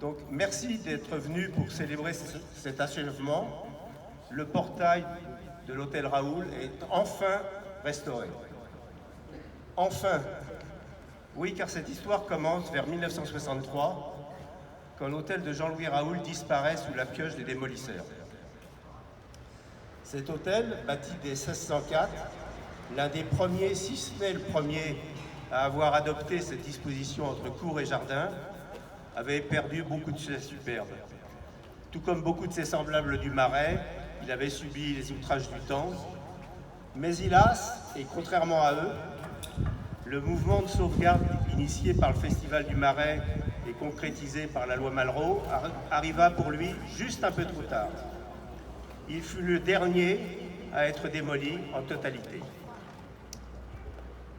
Donc merci d'être venu pour célébrer cet achèvement. Le portail de l'hôtel Raoul est enfin restauré. Enfin, oui, car cette histoire commence vers 1963, quand l'hôtel de Jean-Louis Raoul disparaît sous la pioche des démolisseurs. Cet hôtel, bâti dès 1604, l'un des premiers, si ce n'est le premier, à avoir adopté cette disposition entre cour et jardin, avait perdu beaucoup de ses superbes. Tout comme beaucoup de ses semblables du Marais, il avait subi les outrages du temps. Mais hélas, et contrairement à eux, le mouvement de sauvegarde initié par le Festival du Marais et concrétisé par la loi Malraux arriva pour lui juste un peu trop tard. Il fut le dernier à être démoli en totalité.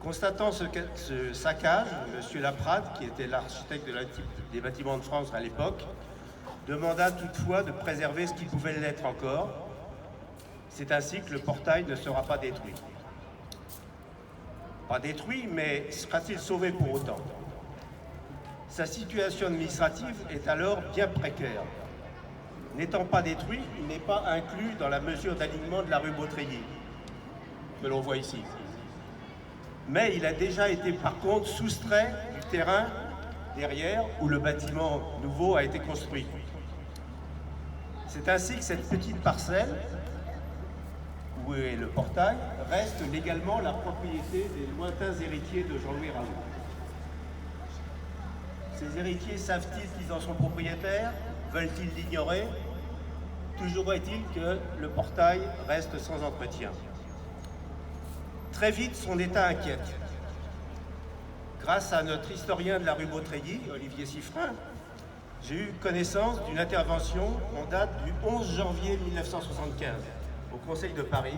Constatant ce saccage, M. Laprade, qui était l'architecte des bâtiments de France à l'époque, demanda toutefois de préserver ce qui pouvait l'être encore. C'est ainsi que le portail ne sera pas détruit. Pas détruit, mais sera-t-il sauvé pour autant? Sa situation administrative est alors bien précaire. N'étant pas détruit, il n'est pas inclus dans la mesure d'alignement de la rue Beautreillis, que l'on voit ici. Mais il a déjà été par contre soustrait du terrain derrière où le bâtiment nouveau a été construit. C'est ainsi que cette petite parcelle, où est le portail, reste légalement la propriété des lointains héritiers de Jean-Louis Raoul. Ces héritiers savent-ils qu'ils en sont propriétaires? Veulent-ils l'ignorer? Toujours est-il que le portail reste sans entretien. Très vite, son état inquiète. Grâce à notre historien de la rue Beautreillis, Olivier Siffrin, j'ai eu connaissance d'une intervention en date du 11 janvier 1975 au Conseil de Paris,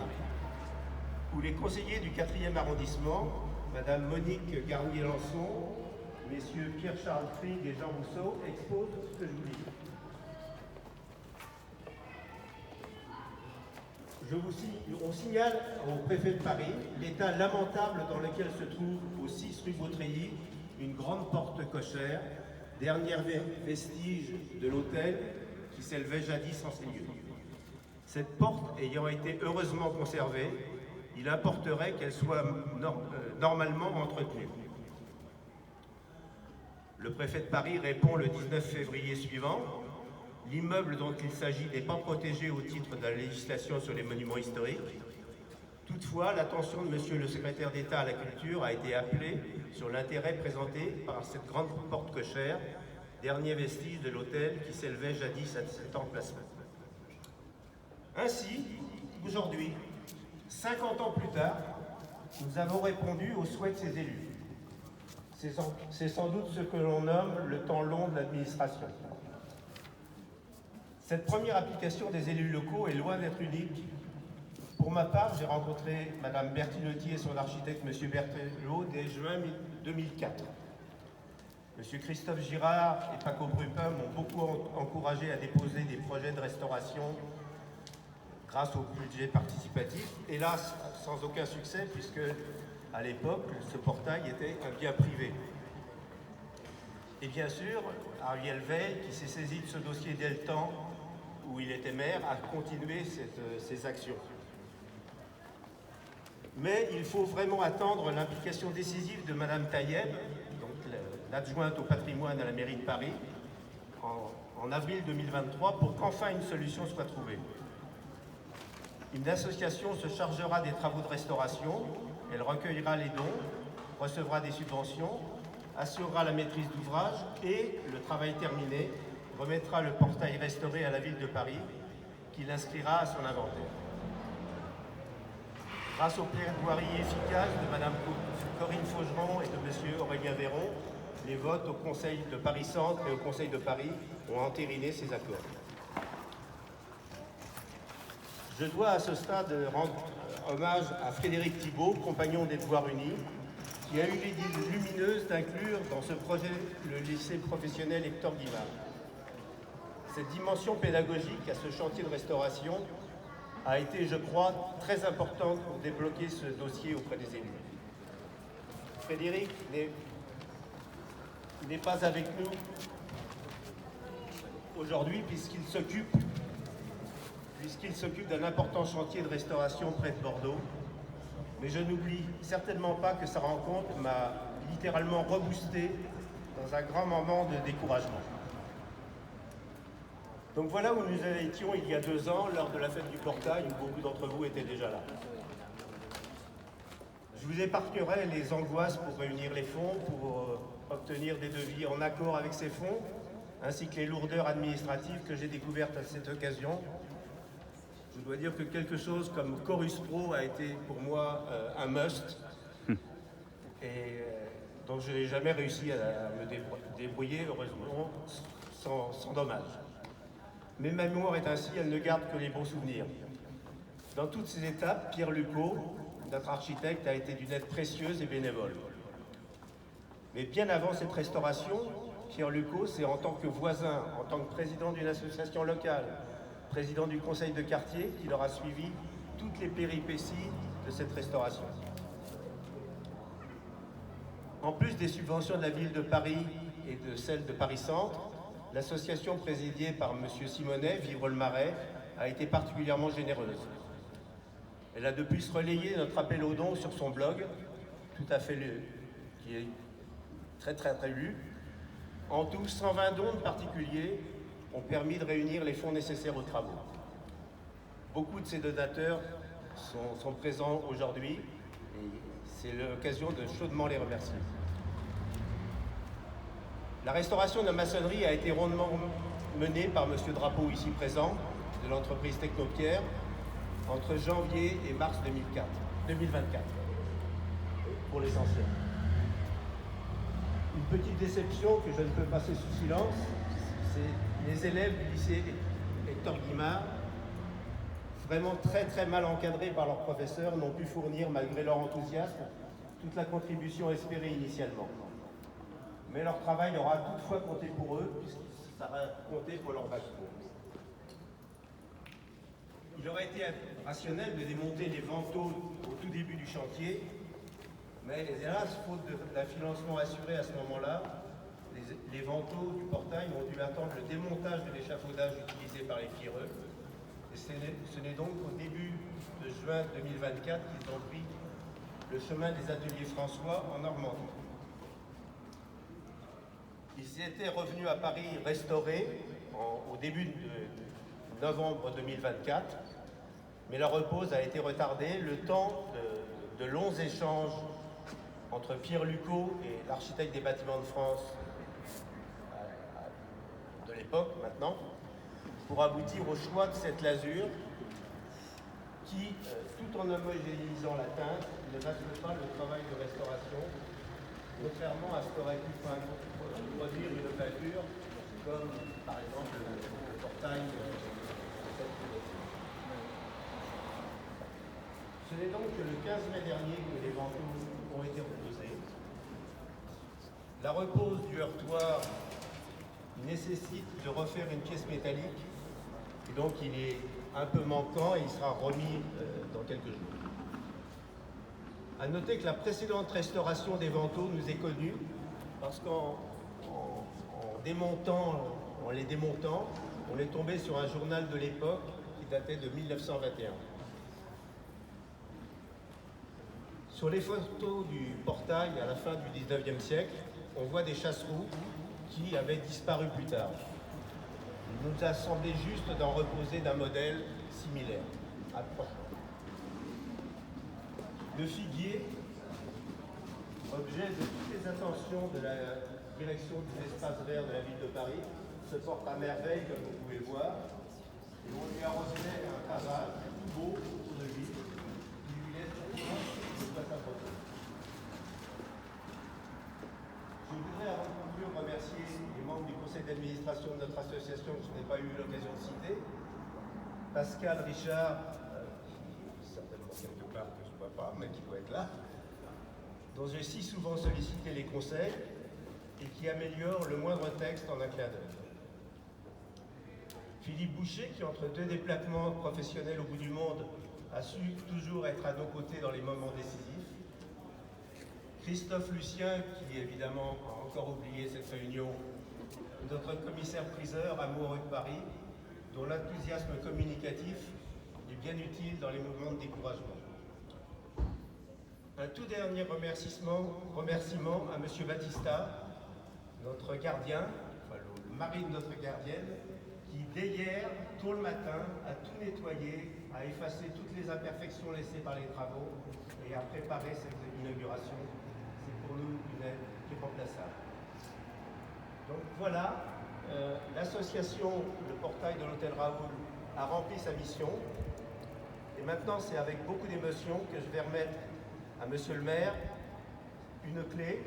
où les conseillers du 4e arrondissement, Madame Monique Garnier-Lançon, Messieurs Pierre-Charles Krieg et Jean Rousseau, exposent ce que je vous dis. On signale au préfet de Paris l'état lamentable dans lequel se trouve au 6 rue Beautreillis une grande porte cochère, dernier vestige de l'hôtel qui s'élevait jadis en ces lieux. Cette porte ayant été heureusement conservée, il importerait qu'elle soit normalement entretenue. Le préfet de Paris répond le 19 février suivant. L'immeuble dont il s'agit n'est pas protégé au titre de la législation sur les monuments historiques. Toutefois, l'attention de Monsieur le secrétaire d'État à la Culture a été appelée sur l'intérêt présenté par cette grande porte cochère, dernier vestige de l'hôtel qui s'élevait jadis à cet emplacement. Ainsi, aujourd'hui, 50 ans plus tard, nous avons répondu aux souhaits de ces élus. C'est sans doute ce que l'on nomme le temps long de l'administration. Cette première application des élus locaux est loin d'être unique. Pour ma part, j'ai rencontré Mme Bertinotti et son architecte, M. Berthelot, dès juin 2004. M. Christophe Girard et Paco Brupin m'ont beaucoup encouragé à déposer des projets de restauration grâce au budget participatif. Hélas, sans aucun succès, puisque à l'époque, ce portail était un bien privé. Et bien sûr, Ariel Veil, qui s'est saisi de ce dossier dès le temps où il était maire, a continué ces actions. Mais il faut vraiment attendre l'implication décisive de Mme Taïeb, donc l'adjointe au patrimoine à la mairie de Paris, en avril 2023, pour qu'enfin une solution soit trouvée. Une association se chargera des travaux de restauration, elle recueillera les dons, recevra des subventions, assurera la maîtrise d'ouvrage et, le travail terminé, remettra le portail restauré à la ville de Paris, qui l'inscrira à son inventaire. Grâce aux plaidoiries efficaces de Mme Corinne Faugeron et de M. Aurélien Véron, les votes au Conseil de Paris-Centre et au Conseil de Paris ont entériné ces accords. Je dois à ce stade rendre hommage à Frédéric Thibault, compagnon des Devoirs Unis, qui a eu l'idée lumineuse d'inclure dans ce projet le lycée professionnel Hector Guimard. Cette dimension pédagogique à ce chantier de restauration a été, je crois, très importante pour débloquer ce dossier auprès des élus. Frédéric n'est pas avec nous. aujourd'hui puisqu'il s'occupe d'un important chantier de restauration près de Bordeaux. Mais je n'oublie certainement pas que sa rencontre m'a littéralement reboosté dans un grand moment de découragement. Donc voilà où nous étions il y a 2 ans, lors de la fête du portail, où beaucoup d'entre vous étaient déjà là. Je vous épargnerai les angoisses pour réunir les fonds, pour obtenir des devis en accord avec ces fonds, ainsi que les lourdeurs administratives que j'ai découvertes à cette occasion. Je dois dire que quelque chose comme Chorus Pro a été pour moi un must, et dont je n'ai jamais réussi à me débrouiller, heureusement, sans dommage. Mais ma mémoire est ainsi, elle ne garde que les bons souvenirs. Dans toutes ces étapes, Pierre Lucot, notre architecte, a été d'une aide précieuse et bénévole. Mais bien avant cette restauration, Pierre Lucot, c'est en tant que voisin, en tant que président d'une association locale, président du conseil de quartier, qu'il aura suivi toutes les péripéties de cette restauration. En plus des subventions de la ville de Paris et de celles de Paris-Centre, l'association présidée par M. Simonet, Vivre le Marais, a été particulièrement généreuse. Elle a de plus relayé notre appel aux dons sur son blog, tout à fait qui est très lu. En tout, 120 dons de particuliers ont permis de réunir les fonds nécessaires aux travaux. Beaucoup de ces donateurs sont présents aujourd'hui et c'est l'occasion de chaudement les remercier. La restauration de la maçonnerie a été rondement menée par M. Drapeau, ici présent, de l'entreprise Technopierre, entre janvier et mars 2024, pour l'essentiel. Une petite déception que je ne peux passer sous silence, c'est les élèves du lycée Hector Guimard, vraiment très mal encadrés par leurs professeurs, n'ont pu fournir, malgré leur enthousiasme, toute la contribution espérée initialement. Mais leur travail aura toutefois compté pour eux, puisque ça va compter pour leur bac pro. Il aurait été rationnel de démonter les vantaux au tout début du chantier, mais hélas, faute d'un financement assuré à ce moment-là, les vantaux du portail ont dû attendre le démontage de l'échafaudage utilisé par les pierreux. Et ce n'est donc qu'au début de juin 2024 qu'ils ont pris le chemin des ateliers François en Normandie. Ils étaient revenus à Paris restaurés au début de novembre 2024, mais leur repose a été retardée le temps de longs échanges entre Pierre Lucot et l'architecte des bâtiments de France de l'époque maintenant, pour aboutir au choix de cette lasure qui, tout en homogénéisant la teinte, ne masque pas le travail de restauration, contrairement à ce qu'aurait pu produire une peinture, comme par exemple le portail de cette fenêtre. Ce n'est donc que le 15 mai dernier que les vantaux ont été reposés. La repose du heurtoir nécessite de refaire une pièce métallique, et donc il est un peu manquant et il sera remis dans quelques jours. À noter que la précédente restauration des vantaux nous est connue parce qu'en les démontant, on est tombé sur un journal de l'époque qui datait de 1921. Sur les photos du portail à la fin du 19e siècle, on voit des chassereaux qui avaient disparu plus tard. Il nous a semblé juste d'en reposer d'un modèle similaire, approchant. Le figuier, objet de toutes les attentions de la direction des espaces verts de la ville de Paris, se porte à merveille, comme vous pouvez le voir. Et on lui a arrosé un pavage tout beau autour de lui, qui lui laisse le place à photo. Je voudrais avant de conclure remercier les membres du conseil d'administration de notre association que je n'ai pas eu l'occasion de citer. Pascal Richard, qui est certainement quelque part que je ne vois pas, mais qui doit être là, dont j'ai si souvent sollicité les conseils et qui améliore le moindre texte en un clin d'œil. Philippe Boucher, qui entre 2 déplacements professionnels au bout du monde, a su toujours être à nos côtés dans les moments décisifs. Christophe Lucien, qui évidemment a encore oublié cette réunion, notre commissaire-priseur amoureux de Paris, dont l'enthousiasme communicatif est bien utile dans les moments de découragement. Un tout dernier remerciement à M. Battista, notre gardien, enfin le mari de notre gardienne, qui dès hier, tôt le matin, a tout nettoyé, a effacé toutes les imperfections laissées par les travaux et a préparé cette inauguration. C'est pour nous une aide irremplaçable. Donc voilà, l'association Le Portail de l'Hôtel Raoul a rempli sa mission. Et maintenant, c'est avec beaucoup d'émotion que je vais remettre à Monsieur le maire une clé.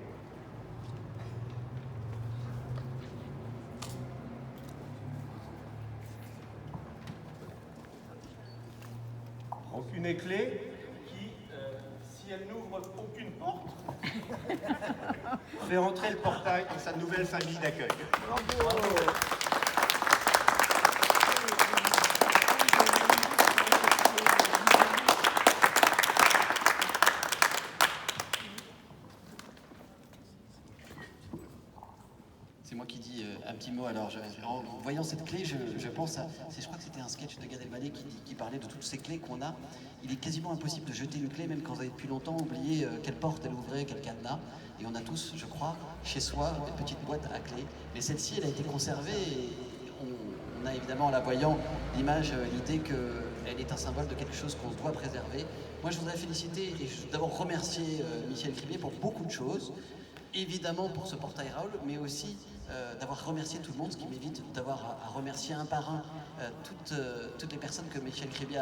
Donc une clé qui, si elle n'ouvre aucune porte, fait entrer le portail dans sa nouvelle famille d'accueil. Bravo. C'est moi qui dis un petit mot. Alors, en voyant cette clé, je pense à... Je crois que c'était un sketch de Gad Elmaleh qui parlait de toutes ces clés qu'on a. Il est quasiment impossible de jeter une clé, même quand vous avez depuis longtemps oublié quelle porte elle ouvrait, quel cadenas. Et on a tous, je crois, chez soi, des petites boîtes à clés. Mais celle-ci, elle a été conservée et on a évidemment, en la voyant, l'image, l'idée qu'elle est un symbole de quelque chose qu'on doit préserver. Moi, je voudrais féliciter et d'abord remercier Michel Cribier pour beaucoup de choses. Évidemment pour ce portail Raoul, mais aussi d'avoir remercié tout le monde, ce qui m'évite d'avoir à remercier un par un toutes les personnes que Michel Cribier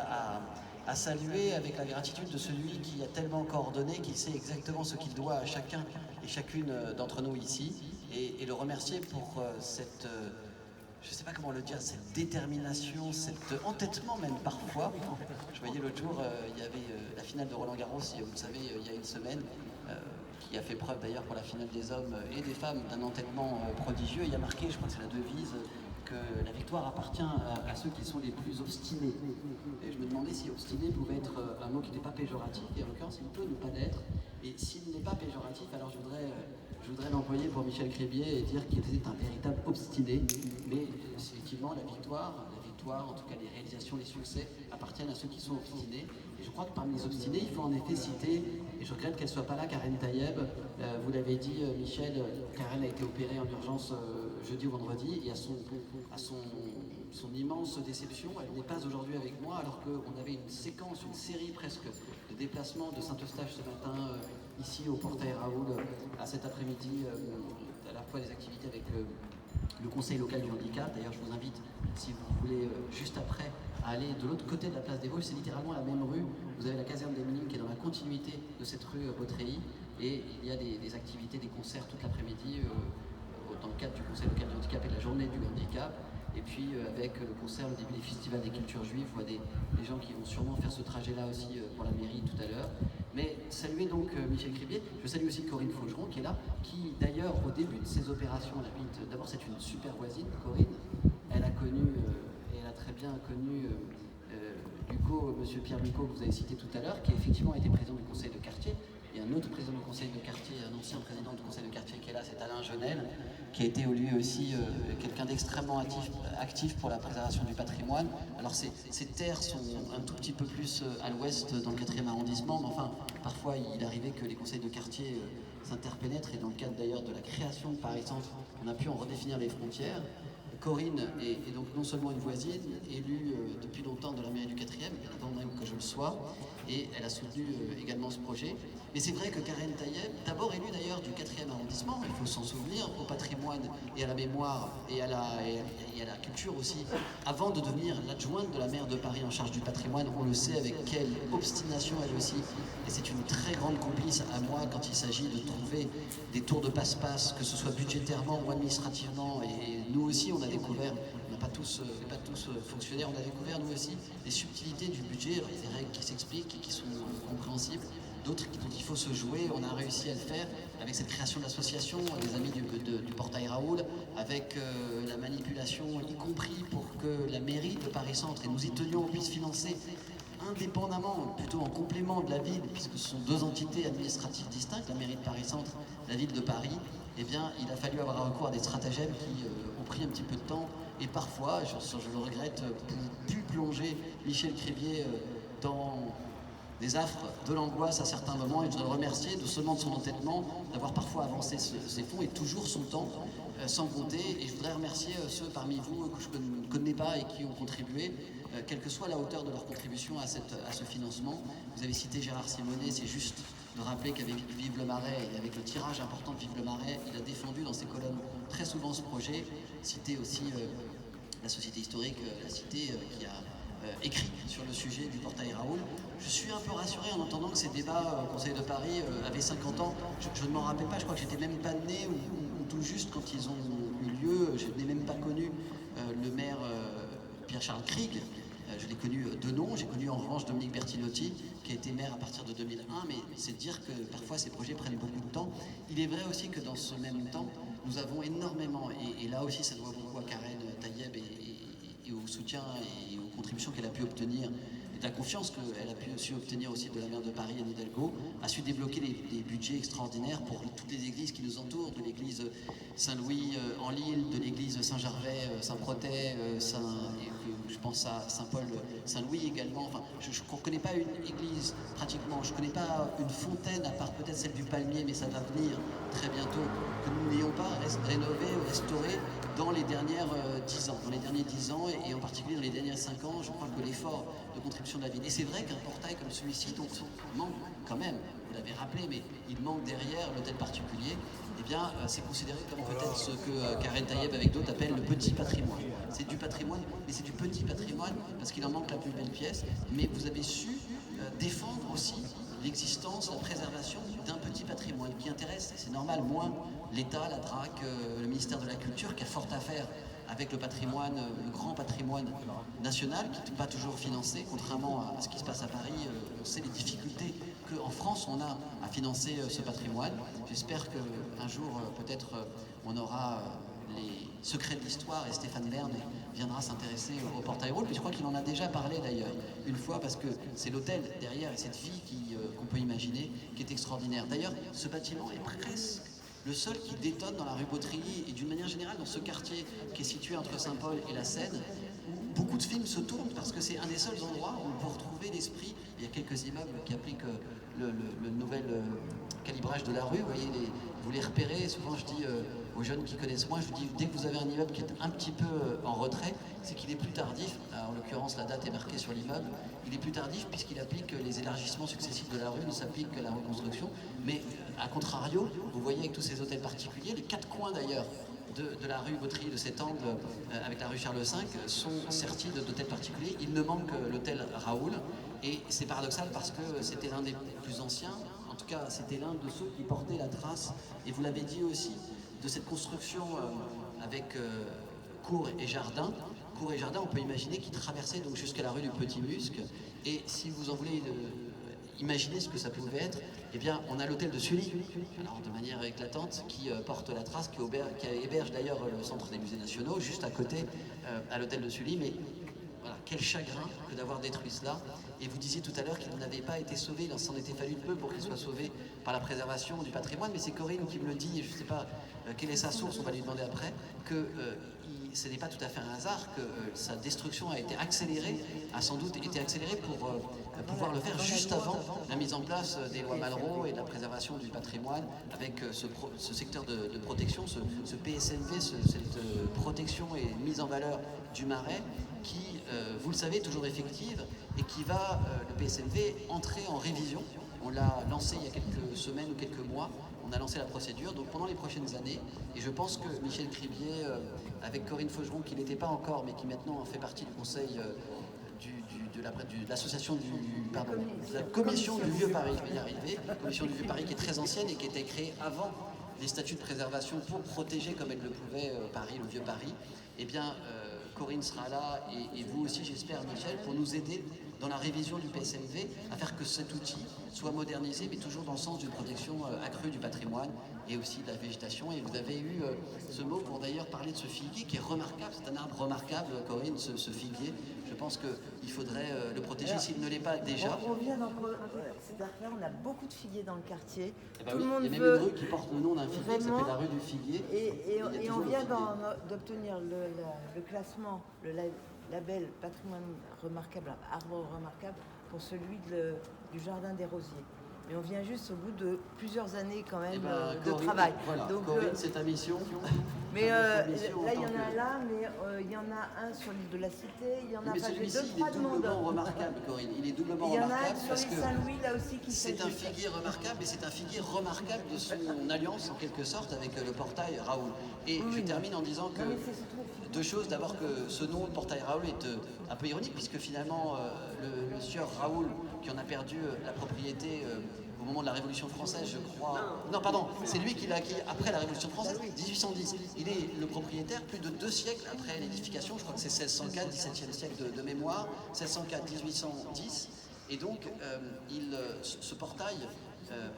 a saluées avec la gratitude de celui qui a tellement coordonné, qui sait exactement ce qu'il doit à chacun et chacune d'entre nous ici, et le remercier pour cette... je ne sais pas comment le dire, cette détermination, cet entêtement même parfois. Je voyais l'autre jour, il y avait la finale de Roland Garros, vous le savez, il y a une semaine, qui a fait preuve d'ailleurs pour la finale des hommes et des femmes d'un entêtement prodigieux. Il y a marqué, je crois que c'est la devise, que la victoire appartient à ceux qui sont les plus obstinés. Et je me demandais si obstiné pouvait être un mot qui n'était pas péjoratif, et en l'occurrence il peut ne pas l'être. Et s'il n'est pas péjoratif, alors je voudrais l'employer pour Michel Cribier et dire qu'il était un véritable obstiné. Mais effectivement, la victoire, en tout cas les réalisations, les succès, appartiennent à ceux qui sont obstinés. Et je crois que parmi les obstinés, il faut en effet citer, et je regrette qu'elle ne soit pas là, Karen Tayeb. Vous l'avez dit, Michel, Karen a été opérée en urgence jeudi ou vendredi, et à son immense déception, elle n'est pas aujourd'hui avec moi, alors qu'on avait une série presque de déplacements de Saint-Eustache ce matin, ici au Portail Raoul, à cet après-midi, à la fois des activités avec le Conseil local du handicap. D'ailleurs, je vous invite, si vous voulez, juste après, à aller de l'autre côté de la place des Vosges. C'est littéralement la même rue. Vous avez la caserne des Minimes qui est dans la continuité de cette rue Beautreilly. Et il y a des activités, des concerts toute l'après-midi dans le cadre du Conseil local du handicap et de la journée du handicap. Et puis avec le concert, le début des festivals des cultures juives, on voit des gens qui vont sûrement faire ce trajet-là aussi pour la mairie tout à l'heure. Mais saluer donc Michel Cribier, je salue aussi Corinne Faugeron qui est là, qui d'ailleurs au début de ses opérations, d'abord c'est une super voisine, Corinne, elle a connu, et elle a très bien connu Lucot, monsieur Pierre Lucot que vous avez cité tout à l'heure, qui effectivement été président du conseil de quartier. Il y a un autre président du conseil de quartier, un ancien président du conseil de quartier qui est là, c'est Alain Jeunel, qui a été lui aussi quelqu'un d'extrêmement actif pour la préservation du patrimoine. Alors ces terres sont un tout petit peu plus à l'ouest dans le 4e arrondissement, mais enfin parfois il arrivait que les conseils de quartier s'interpénètrent, et dans le cadre d'ailleurs de la création de Paris Centre, on a pu en redéfinir les frontières. Corinne est donc non seulement une voisine, élue depuis longtemps de la mairie du 4e, avant même que je le sois, et elle a soutenu également ce projet. Mais c'est vrai que Karen Tayeb, d'abord élue d'ailleurs du 4e arrondissement, il faut s'en souvenir, au patrimoine et à la mémoire et à la culture aussi, avant de devenir l'adjointe de la maire de Paris en charge du patrimoine, on le sait avec quelle obstination elle aussi, et c'est une très grande complice à moi quand il s'agit de trouver des tours de passe-passe, que ce soit budgétairement ou administrativement, et nous aussi on a découvert, on n'a pas tous fonctionnaires, on a découvert nous aussi des subtilités du budget. Alors, il y a des règles qui s'expliquent et qui sont compréhensibles, d'autres dont il faut se jouer. On a réussi à le faire avec cette création d'association, des amis du Portail Raoul, avec la manipulation, y compris pour que la mairie de Paris Centre, et nous y tenions, puisse financer indépendamment, plutôt en complément de la ville, puisque ce sont deux entités administratives distinctes, la mairie de Paris Centre, la ville de Paris. Eh bien, il a fallu avoir recours à des stratagèmes qui ont pris un petit peu de temps, et parfois, je le regrette, pu plonger Michel Cribier dans des affres de l'angoisse à certains moments, et je dois le remercier non seulement de son entêtement, d'avoir parfois avancé ses fonds et toujours son temps, sans compter. Et je voudrais remercier ceux parmi vous que je ne connais pas et qui ont contribué, quelle que soit la hauteur de leur contribution à ce financement. Vous avez cité Gérard Simonet, c'est juste de rappeler qu'avec Vive le Marais et avec le tirage important de Vive le Marais, il a défendu dans ses colonnes très souvent ce projet. Cité aussi la Société historique, la Cité, qui a écrit sur le sujet du portail Raoul. Je suis un peu rassuré en entendant que ces débats au Conseil de Paris avaient 50 ans. Je ne m'en rappelle pas, je crois que j'étais même pas né ou tout juste quand ils ont eu lieu. Je n'ai même pas connu le maire Pierre-Charles Krieg. Je l'ai connu de nom, j'ai connu en revanche Dominique Bertinotti, qui a été maire à partir de 2001, mais c'est dire que parfois ces projets prennent beaucoup de temps. Il est vrai aussi que dans ce même temps, nous avons énormément, et là aussi ça doit beaucoup à Karen Tayeb et au soutien et aux contributions qu'elle a pu obtenir, et de la confiance qu'elle a pu aussi obtenir aussi de la maire de Paris, Anne Hidalgo, a su débloquer des budgets extraordinaires pour toutes les églises qui nous entourent, de l'église Saint-Louis en Lille, de l'église Saint-Gervais, Saint-Protais, je pense à Saint-Paul, Saint-Louis également. Enfin, je ne connais pas une église pratiquement, je ne connais pas une fontaine, à part peut-être celle du Palmier, mais ça va venir très bientôt, que nous n'ayons pas rénové, restauré dans les dernières 10 ans. Dans les derniers 10 ans, et en particulier dans les derniers 5 ans, je crois que l'effort de contribution de la ville. Et c'est vrai qu'un portail comme celui-ci, donc manque quand même, vous l'avez rappelé, mais il manque derrière l'hôtel particulier, eh bien, c'est considéré comme peut-être ce que Karen Tayeb avec d'autres appellent le petit patrimoine. C'est du patrimoine, mais c'est du petit patrimoine parce qu'il en manque la plus belle pièce. Mais vous avez su défendre aussi l'existence, la préservation d'un petit patrimoine qui intéresse, c'est normal, moins l'État, la DRAC, le ministère de la Culture, qui a fort à faire avec le patrimoine, le grand patrimoine national, qui n'est pas toujours financé, contrairement à ce qui se passe à Paris. On sait les difficultés qu'en France on a à financer ce patrimoine. J'espère qu'un jour, peut-être, on aura les secrets de l'histoire et Stéphane Bern viendra s'intéresser au portail Raoul. Mais je crois qu'il en a déjà parlé d'ailleurs une fois, parce que c'est l'hôtel derrière et cette vie qu'on peut imaginer qui est extraordinaire. D'ailleurs, ce bâtiment est presque le seul qui détonne dans la rue Beautrilly et d'une manière générale dans ce quartier qui est situé entre Saint-Paul et la Seine, où beaucoup de films se tournent parce que c'est un des seuls endroits où on peut retrouver l'esprit. Il y a quelques immeubles qui appliquent le nouvel calibrage de la rue, vous les repérez. Souvent je dis aux jeunes qui connaissent moins, je dis dès que vous avez un immeuble qui est un petit peu en retrait, c'est qu'il est plus tardif. En l'occurrence la date est marquée sur l'immeuble, il est plus tardif puisqu'il applique les élargissements successifs de la rue, ne s'applique que la reconstruction. Mais à contrario, vous voyez avec tous ces hôtels particuliers, les 4 coins d'ailleurs de la rue Beautrilly, de cet angle avec la rue Charles V, sont sertis d'hôtels particuliers. Il ne manque que l'hôtel Raoul, et c'est paradoxal parce que c'était l'un des plus anciens, en tout cas c'était l'un de ceux qui portaient la trace, et vous l'avez dit aussi, de cette construction avec cour et jardin. Cour et jardin, on peut imaginer qu'il traversait donc jusqu'à la rue du Petit Musc, et si vous en voulez imaginer ce que ça pouvait être, eh bien, on a l'hôtel de Sully, alors de manière éclatante, qui porte la trace, qui héberge d'ailleurs le centre des musées nationaux, juste à côté, à l'hôtel de Sully. Mais voilà, quel chagrin que d'avoir détruit cela. Et vous disiez tout à l'heure qu'il n'avait pas été sauvé, il s'en était fallu peu pour qu'il soit sauvé par la préservation du patrimoine, mais c'est Corinne qui me le dit, et je ne sais pas quelle est sa source, on va lui demander après, que ce n'est pas tout à fait un hasard que sa destruction a été accélérée, a sans doute été accélérée pour pouvoir le faire juste avant la mise en place des lois Malraux et de la préservation du patrimoine, avec ce secteur de protection, ce PSNV, cette protection et mise en valeur du Marais, qui, vous le savez, est toujours effective et qui va, le PSNV, entrer en révision. On l'a lancé il y a quelques semaines ou quelques mois, on a lancé la procédure, donc pendant les prochaines années, et je pense que Michel Cribier, avec Corinne Faugeron, qui n'était pas encore, mais qui maintenant fait partie du conseil de l'association de la commission du Vieux Paris, je vais y arriver, la commission du Vieux Paris qui est très ancienne et qui a été créée avant les statuts de préservation pour protéger comme elle le pouvait Paris, le Vieux Paris. Eh bien, Corinne sera là, et vous aussi, j'espère, Michel, pour nous aider dans la révision du PSMV, à faire que cet outil soit modernisé, mais toujours dans le sens d'une protection accrue du patrimoine et aussi de la végétation. Et vous avez eu ce mot pour d'ailleurs parler de ce figuier qui est remarquable, c'est un arbre remarquable, Corinne, ce figuier. Je pense qu'il faudrait le protéger s'il ne l'est pas déjà. On vient c'est-à-dire on a beaucoup de figuiers dans le quartier. Eh ben Tout oui, le monde il y a même veut une rue qui porte le nom d'un figuier, qui s'appelle la rue du figuier. Et on vient d'obtenir le classement, le label patrimoine remarquable, arbre remarquable, pour celui du jardin des Rosiers. Mais on vient juste au bout de plusieurs années quand même de Corinne, travail. Voilà, Donc, Corinne, c'est ta mission. Mais là, il y en a là, mais il y en a un sur l'île de la Cité, il y en a Mais pas celui-ci, deux, il trois est demandes. doublement remarquable, Corinne. Il est doublement Il y en a remarquable un sur parce l'île que Saint-Louis là aussi qui c'est un figuier remarquable, mais c'est un figuier remarquable de son alliance en quelque sorte avec le portail Raoul. Et je termine en disant que deux choses. D'abord que ce nom, le portail Raoul, est un peu ironique puisque finalement le sieur Raoul, qui en a perdu la propriété au moment de la Révolution française, je crois. Non, pardon, c'est lui qui l'a acquis après la Révolution française, 1810. Il est le propriétaire plus de 2 siècles après l'édification, je crois que c'est 1604, 17e siècle de mémoire, 1604, 1810. Et donc, ce portail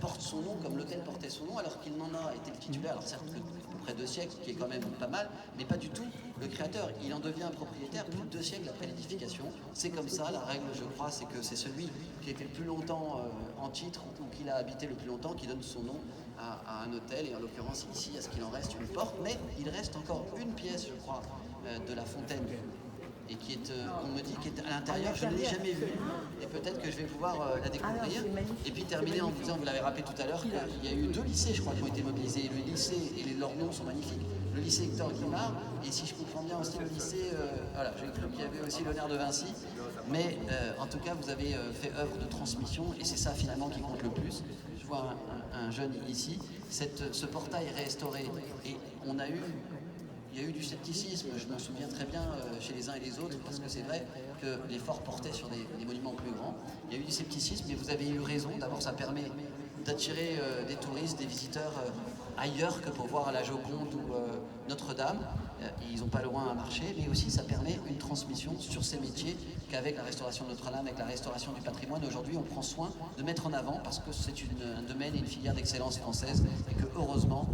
porte son nom comme l'hôtel portait son nom, alors qu'il n'en a été le titulaire, alors certes que à peu près 2 siècles, qui est quand même pas mal, mais pas du tout le créateur. Il en devient propriétaire plus de 2 siècles après l'édification. C'est comme ça, la règle, je crois, c'est que c'est celui qui était le plus longtemps en titre, ou qui l'a habité le plus longtemps, qui donne son nom à un hôtel, et en l'occurrence ici, à ce qu'il en reste une porte, mais il reste encore une pièce, je crois, de la fontaine, et qui est, on me dit, qui est à l'intérieur, je ne l'ai jamais vue, et peut-être que je vais pouvoir la découvrir. Et puis terminer en vous disant, vous l'avez rappelé tout à l'heure, qu'il y a eu 2 lycées, je crois, qui ont été mobilisés. Le lycée, et leurs noms sont magnifiques, le lycée Hector Guimard, et si je comprends bien aussi le lycée, voilà, j'ai cru qu'il y avait aussi l'honneur de Vinci, mais en tout cas, vous avez fait œuvre de transmission, et c'est ça finalement qui compte le plus. Je vois un jeune ici, ce portail est restauré, et il y a eu du scepticisme, je m'en souviens très bien chez les uns et les autres, parce que c'est vrai que l'effort portait sur des monuments plus grands. Il y a eu du scepticisme, mais vous avez eu raison. D'abord, ça permet d'attirer des touristes, des visiteurs ailleurs que pour voir la Joconde ou Notre-Dame. Ils n'ont pas loin à marcher, mais aussi ça permet une transmission sur ces métiers qu'avec la restauration de Notre-Dame, avec la restauration du patrimoine, aujourd'hui on prend soin de mettre en avant parce que c'est un domaine et une filière d'excellence française et que heureusement,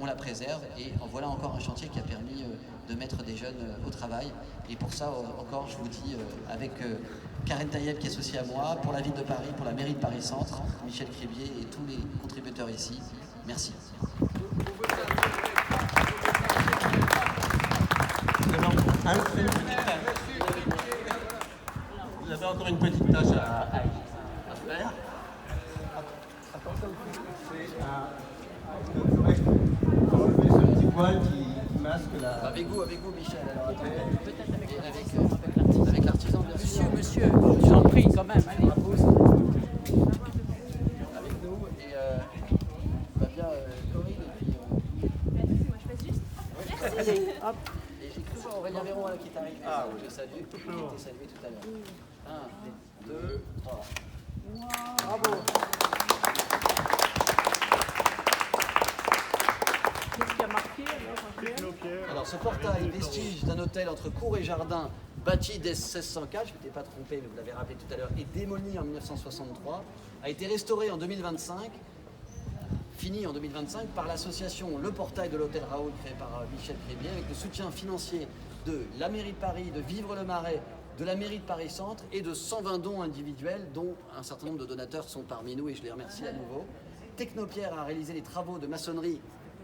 on la préserve, et en voilà encore un chantier qui a permis de mettre des jeunes au travail. Et pour ça encore, je vous dis, avec Karen Taïeb qui est associée à moi, pour la ville de Paris, pour la mairie de Paris-Centre, Michel Crébier et tous les contributeurs ici, merci. Vous avez encore une petite tâche à faire. Enlever ce petit voile qui masque la... Avec vous, Michel, alors peut-être avec l'artisan, bien sûr. Monsieur, je vous en prie quand même, allez. Avec nous, et va bien Corinne, et puis... Allez, hop. Et j'ai cru voir Aurélien Véron là, qui est arrivé, je salue, qui a été salué tout à l'heure. 1, 2, 3. Bravo. Qu'est-ce qui a marqué alors? Alors ce portail, vestige d'un hôtel entre cour et jardin, bâti dès 1604, je ne m'étais pas trompé, mais vous l'avez rappelé tout à l'heure, et démoli en 1963, a été restauré en 2025, fini en 2025 par l'association Le Portail de l'Hôtel Raoul, créé par Michel Crébier, avec le soutien financier de la mairie de Paris, de Vivre-le-Marais, de la mairie de Paris-Centre et de 120 dons individuels, dont un certain nombre de donateurs sont parmi nous, et je les remercie à nouveau. Technopierre a réalisé les travaux de maçonnerie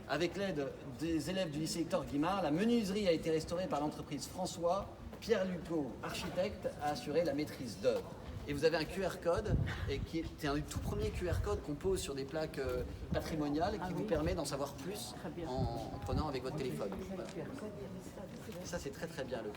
avec l'aide des élèves du lycée Hector Guimard. La menuiserie a été restaurée par l'entreprise François. Pierre Lucot, architecte, a assuré la maîtrise d'œuvre. Et vous avez un QR code, et qui est un des tout premiers QR codes qu'on pose sur des plaques patrimoniales, qui vous permet d'en savoir plus en prenant avec votre téléphone. Voilà. Ça c'est très très bien le